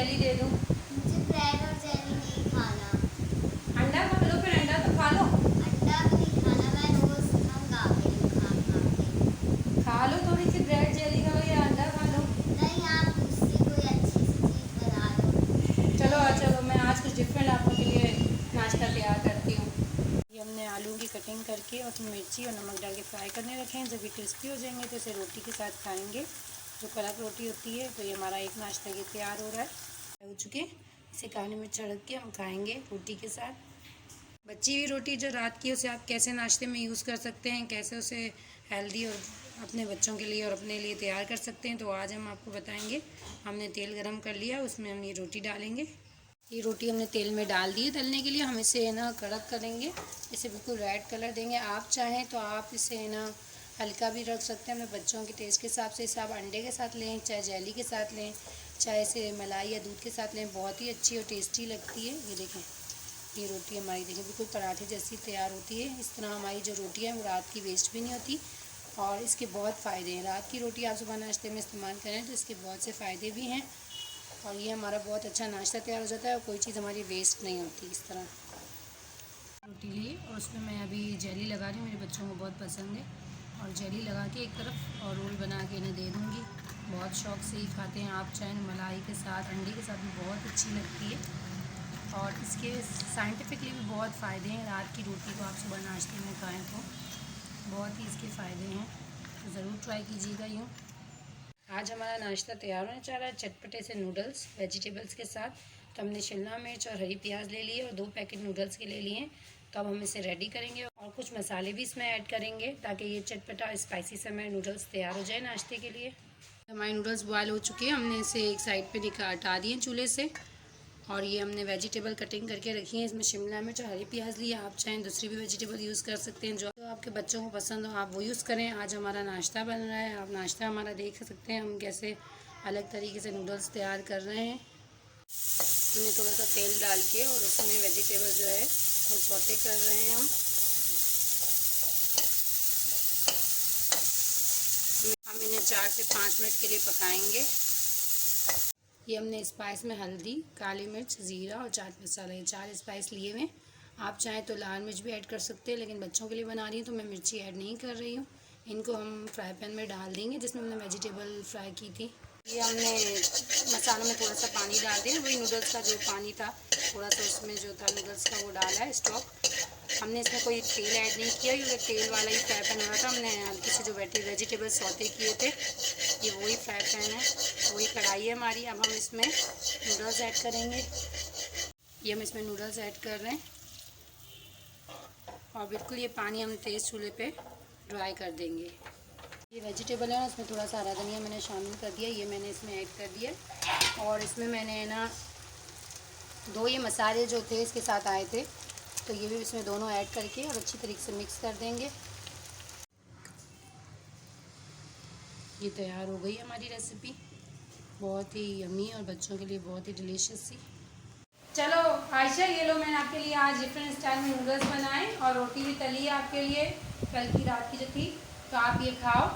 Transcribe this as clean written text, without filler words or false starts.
Jelly दे दूँ? मुझे bread और जेली नहीं खाना। अंडा खा लो, फिर अंडा तो खा लो। अंडा भी नहीं खाना, मैं रोज मंगा गई हूँ खा खा के। खा लो थोड़ी सी ब्रेड जेली खा लो या अंडा खा लो। नहीं, आप दूसरी कोई अच्छी सी चीज़ बना लो। चलो मैं आज कुछ डिफरेंट आप लोगों के लिए नाश्ता तैयार करती हूँ। ये हमने आलू की कटिंग करके और उसमें मिर्ची और नमक डाल के फ्राई करने रखे हैं। जब ये क्रिस्पी हो जाएंगे तो इसे रोटी के साथ खाएंगे, जो कड़क रोटी होती है। तो ये हमारा एक नाश्ता ये तैयार हो रहा है, हो चुके। इसे काली मिर्च छिड़क के हम खाएंगे रोटी के साथ। बची हुई रोटी जो रात की, उसे आप कैसे नाश्ते में यूज़ कर सकते हैं, कैसे उसे हेल्दी और अपने बच्चों के लिए और अपने लिए तैयार कर सकते हैं, तो आज हम आपको बताएंगे। हमने तेल गरम कर लिया, उसमें हम ये रोटी डालेंगे। ये रोटी हमने तेल में डाल दी है तलने के लिए। हम इसे ना कड़क करेंगे, इसे बिल्कुल रेड कलर देंगे। आप चाहें तो आप इसे ना हल्का भी रख सकते हैं अपने बच्चों के टेस्ट के हिसाब से। इसे आप अंडे के साथ लें, चाहे जेली के साथ लें, चाहे इसे मलाई या दूध के साथ लें, बहुत ही अच्छी और टेस्टी लगती है। ये देखें, ये रोटी हमारी देखें बिल्कुल पराठे जैसी तैयार होती है। इस तरह हमारी जो रोटी है वो रात की वेस्ट भी नहीं होती और इसके बहुत फ़ायदे हैं। रात की रोटी आप सुबह नाश्ते में इस्तेमाल करें तो इसके बहुत से फ़ायदे भी हैं और ये हमारा बहुत अच्छा नाश्ता तैयार हो जाता है और कोई चीज़ हमारी वेस्ट नहीं होती। इस तरह रोटी ली और उसमें मैं अभी जेली लगा रही हूँ, मेरे बच्चों को बहुत पसंद है। और जेली लगा के एक तरफ और रोल बना के इन्हें दे दूँगी। बहुत शौक़ से ही खाते हैं। आप चाहें मलाई के साथ, अंडे के साथ भी बहुत अच्छी लगती है और इसके साइंटिफिकली भी बहुत फ़ायदे हैं। रात की रोटी को आप सुबह नाश्ते में खाएँ तो बहुत ही इसके फ़ायदे हैं, तो ज़रूर ट्राई कीजिएगा यूँ। आज हमारा नाश्ता तैयार होने जा रहा है चटपटे से नूडल्स वेजिटेबल्स के साथ। तो हमने शिमला मिर्च और हरी प्याज ले लिए और 2 पैकेट नूडल्स के ले लिए हैं। तो अब हम इसे रेडी करेंगे और कुछ मसाले भी इसमें ऐड करेंगे ताकि ये चटपटा स्पाइसी से हमारे नूडल्स तैयार हो जाए नाश्ते के लिए। हमारे नूडल्स बॉयल हो चुके हैं, हमने इसे एक साइड पे हटा दिए चूल्हे से। और ये हमने वेजिटेबल कटिंग करके रखी है। इसमें शिमला मिर्च और हरी प्याज लिया। आप चाहें दूसरी भी वेजिटेबल यूज़ कर सकते हैं, जो आपके बच्चों को पसंद हो आप वो यूज़ करें। आज हमारा नाश्ता बन रहा है, आप नाश्ता हमारा देख सकते हैं हम कैसे अलग तरीके से नूडल्स तैयार कर रहे हैं। हमने थोड़ा सा तेल डाल के और उसमें वेजिटेबल जो है वो सौटे कर रहे हैं हम इन्हें 4 से 5 मिनट के लिए पकाएंगे। ये हमने स्पाइस में हल्दी, काली मिर्च, ज़ीरा और चाट मसाला, ये 4 स्पाइस लिए हुए। आप चाहें तो लाल मिर्च भी ऐड कर सकते हैं, लेकिन बच्चों के लिए बना रही हूँ तो मैं मिर्ची ऐड नहीं कर रही हूँ। इनको हम फ्राई पैन में डाल देंगे जिसमें हमने वेजिटेबल फ्राई की थी। ये हमने मसालों में थोड़ा सा पानी डाल दिया, वही नूडल्स का जो पानी था थोड़ा सा उसमें जो था नूडल्स का वो डाला है स्टॉक। हमने इसमें कोई तेल ऐड नहीं किया क्योंकि तेल वाला ही फ्राई पैन हो रहा था। हमने हल्की से जो वेजिटेबल सौते किए थे, ये वही फ्राई पैन है, वही कढ़ाई है हमारी। अब हम इसमें नूडल्स ऐड करेंगे। ये हम इसमें नूडल्स ऐड कर रहे हैं और बिल्कुल ये पानी हम तेज़ चूल्हे पे ड्राई कर देंगे। ये वेजिटेबल है ना, इसमें थोड़ा सा हरा धनिया मैंने शामिल कर दिया, ये मैंने इसमें ऐड कर दिया। और इसमें मैंने ना 2 ये मसाले जो थे इसके साथ आए थे, तो ये भी इसमें दोनों ऐड करके और अच्छी तरीके से मिक्स कर देंगे। ये तैयार हो गई हमारी रेसिपी, बहुत ही यम्मी और बच्चों के लिए बहुत ही डिलीशियस सी। चलो आयशा, ये लो मैंने आपके लिए आज डिफरेंट स्टाइल में नूडल्स बनाए और रोटी भी तली है आपके लिए, कल की रात की जो थी। तो आप ये खाओ